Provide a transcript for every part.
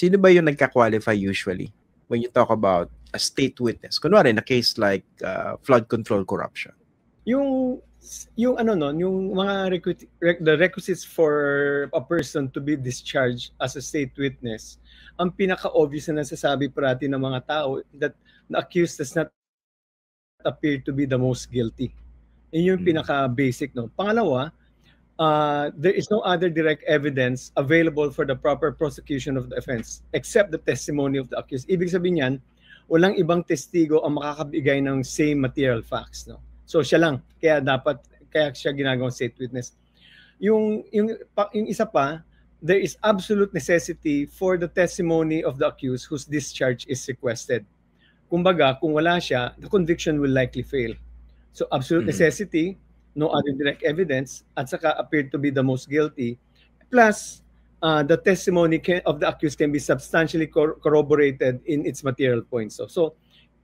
sino ba yung nagka-qualify usually when you talk about a state witness? Kunwari, in a case like flood control corruption. Yung mga the requisites for a person to be discharged as a state witness, ang pinaka-obvious na nasasabi parati ng mga tao that the accused does not appear to be the most guilty. Yun yung pinaka-basic, no? Pangalawa, there is no other direct evidence available for the proper prosecution of the offense except the testimony of the accused. Ibig sabihin yan, walang ibang testigo ang makakabigay ng same material facts, no? So siya lang, kaya siya ginagawang state witness. Yung isa pa, there is absolute necessity for the testimony of the accused whose discharge is requested. Kumbaga, kung wala siya, the conviction will likely fail. So absolute necessity, no other direct evidence, at saka appeared to be the most guilty. Plus, the testimony of the accused can be substantially corroborated in its material points. So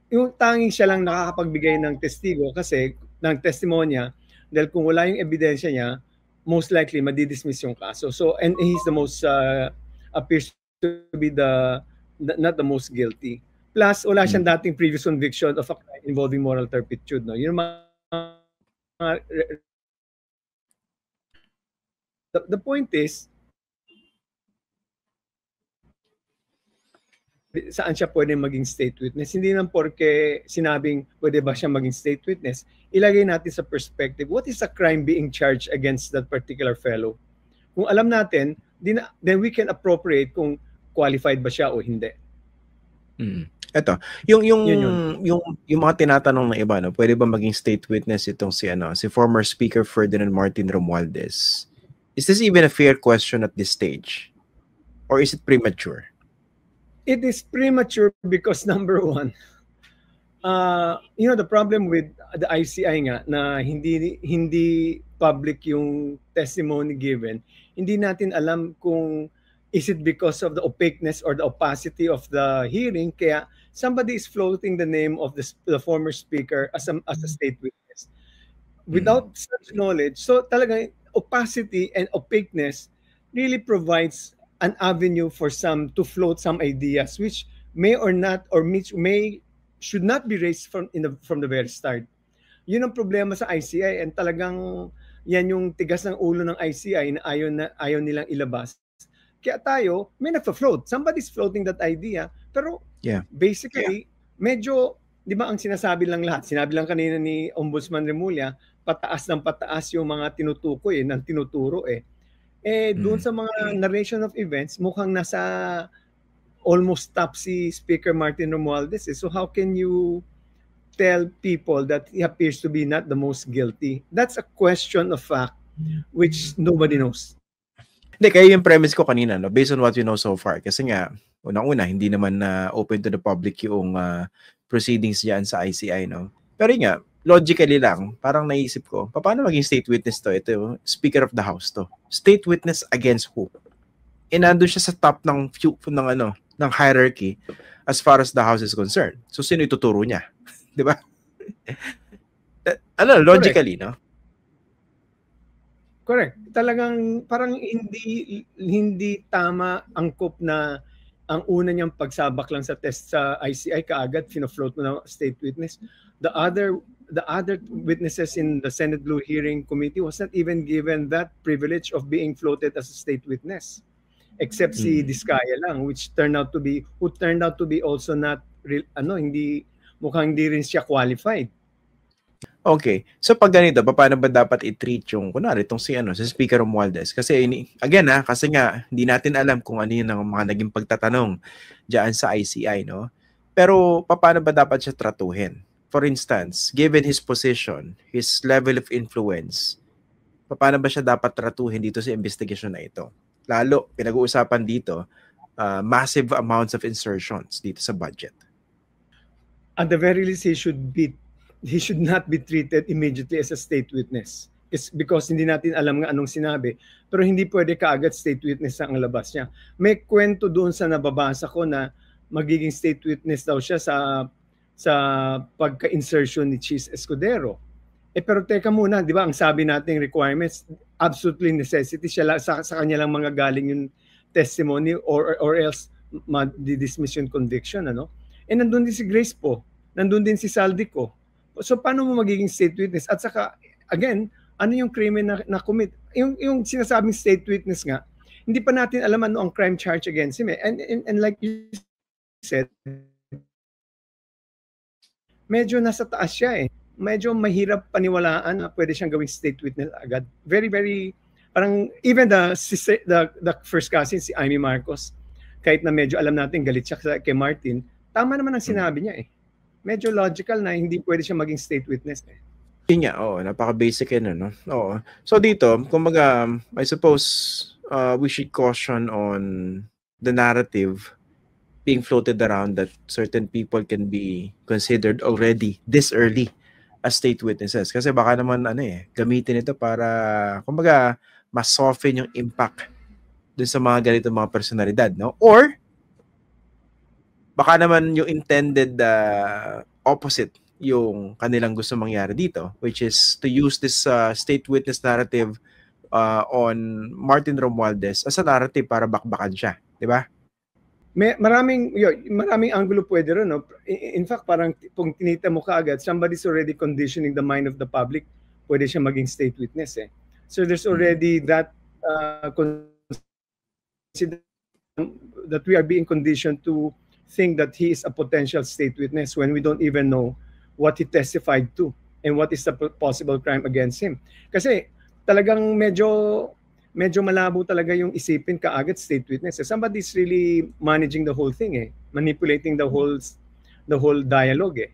yung tanging siya lang nakakapagbigay ng testigo kasi ng testimonya, dahil kung wala yung ebidensya niya, most likely madidismiss yung kaso. So, and he's the most appears to be not the most guilty. Plus, wala siyang dating previous conviction of a crime involving moral turpitude, no? Yun the point is, saan siya pwede maging state witness? Hindi lang porke sinabing pwede ba siya maging state witness. Ilagay natin sa perspective, what is a crime being charged against that particular fellow? Kung alam natin, then we can appropriate kung qualified ba siya o hindi. Ito, yung mga tinatanong ng iba, no, pwede ba maging state witness itong si former Speaker Ferdinand Martin Romualdez? Is this even a fair question at this stage? Or is it premature? It is premature because number one, the problem with the ICI nga na hindi public yung testimony given, hindi natin alam kung is it because of the opaqueness or the opacity of the hearing kaya somebody is floating the name of the former speaker as a state witness without such knowledge. So talaga opacity and opaqueness really provides an avenue for some to float some ideas which may or not or should not be raised from the very start. Yun ang problema sa ICI and talagang yan yung tigas ng ulo ng ICI na ayaw nilang ilabas. Kaya tayo, may nagfa-float. Somebody's floating that idea. Pero basically, medyo, di ba ang sinasabi lang lahat? Sinabi lang kanina ni Ombudsman Remulla, pataas ng pataas yung mga tinutukoy, ng tinuturo eh. Doon sa mga narration of events, mukhang nasa almost top si Speaker Martin Romualdez. So how can you tell people that he appears to be not the most guilty? That's a question of fact which nobody knows. Hindi, kaya yung premise ko kanina, no, based on what you know so far. Kasi nga, unang-una, hindi naman open to the public yung proceedings dyan sa ICI. No? Pero nga, logically lang, parang naisip ko, paano maging state witness to? Ito, Speaker of the House to. State witness against who? Nandun siya sa top ng hierarchy as far as the House is concerned. So, sino ituturo niya? Di ba? Logically, no? Correct. Talagang parang hindi tama angkop na ang una niyang pagsabak lang sa test sa ICI kaagad fino-float mo na state witness. The other witnesses in the Senate Blue Hearing Committee was not even given that privilege of being floated as a state witness, except si Diskaya lang, who turned out to be also not mukhang hindi rin siya qualified. Okay. So pag ganito, paano ba dapat i-treat yung kunwari itong si Speaker Romualdez? Kasi kasi nga hindi natin alam kung ano yung mga naging pagtatanong diyan sa ICI, no? Pero paano ba dapat siya tratuhin? For instance, given his position, his level of influence, paano ba siya dapat tratuhin dito sa investigation na ito? Lalo, pinag-uusapan dito, massive amounts of insertions dito sa budget. At the very least, he should not be treated immediately as a state witness. It's because hindi natin alam nga anong sinabi. Pero hindi pwede kaagad state witness ang labas niya. May kwento doon sa nababasa ko na magiging state witness daw siya sa pagka-insertion ni Cheese Escudero. Pero teka muna, di ba, ang sabi nating requirements, absolutely necessity siya sa kanya lang mga galing yung testimony or else ma-dismiss yung conviction, ano? And nandun din si Grace po, nandun din si Saldico. So paano mo magiging state witness? At saka, again, ano yung crime na commit? Yung sinasabing state witness nga, hindi pa natin alam ano ang crime charge against him. And like you said, medyo nasa taas siya eh. Medyo mahirap paniwalaan na pwede siyang gawing state witness agad. Very, very, parang even the first cousin, si Amy Marcos, kahit na medyo alam natin galit siya kay Martin, tama naman ang sinabi niya eh. Medyo logical na hindi pwede siya maging state witness eh. Yun nga, oo, napaka-basic yun, no? Oo. So dito, kumbaga, I suppose we should caution on the narrative being floated around that certain people can be considered already this early as state witnesses. Kasi baka naman, gamitin ito para, kumbaga, mas soften yung impact dun sa mga ganito mga personalidad, no? Or, baka naman yung intended opposite yung kanilang gusto mangyari dito, which is to use this state witness narrative on Martin Romualdez as a narrative para bakbakan siya, di ba? Maraming angulo pwede rin, no? In fact, parang kung tinita mo kaagad, somebody's already conditioning the mind of the public, pwede siya maging state witness eh. So there's already that that we are being conditioned to think that he is a potential state witness when we don't even know what he testified to and what is the possible crime against him. Kasi talagang medyo malabo talaga yung isipin kaagad state witness. Somebody's really managing the whole thing eh, manipulating the whole dialogue eh.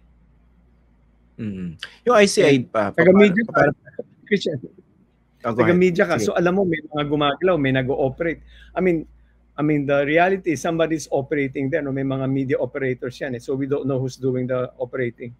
Yung ICI pa. Taga-media ka. Christian. Taga-media ka. So alam mo, may mga gumagalaw, may nag-ooperate. I mean, the reality is somebody's operating there. No? May mga media operators yan eh. So we don't know who's doing the operating.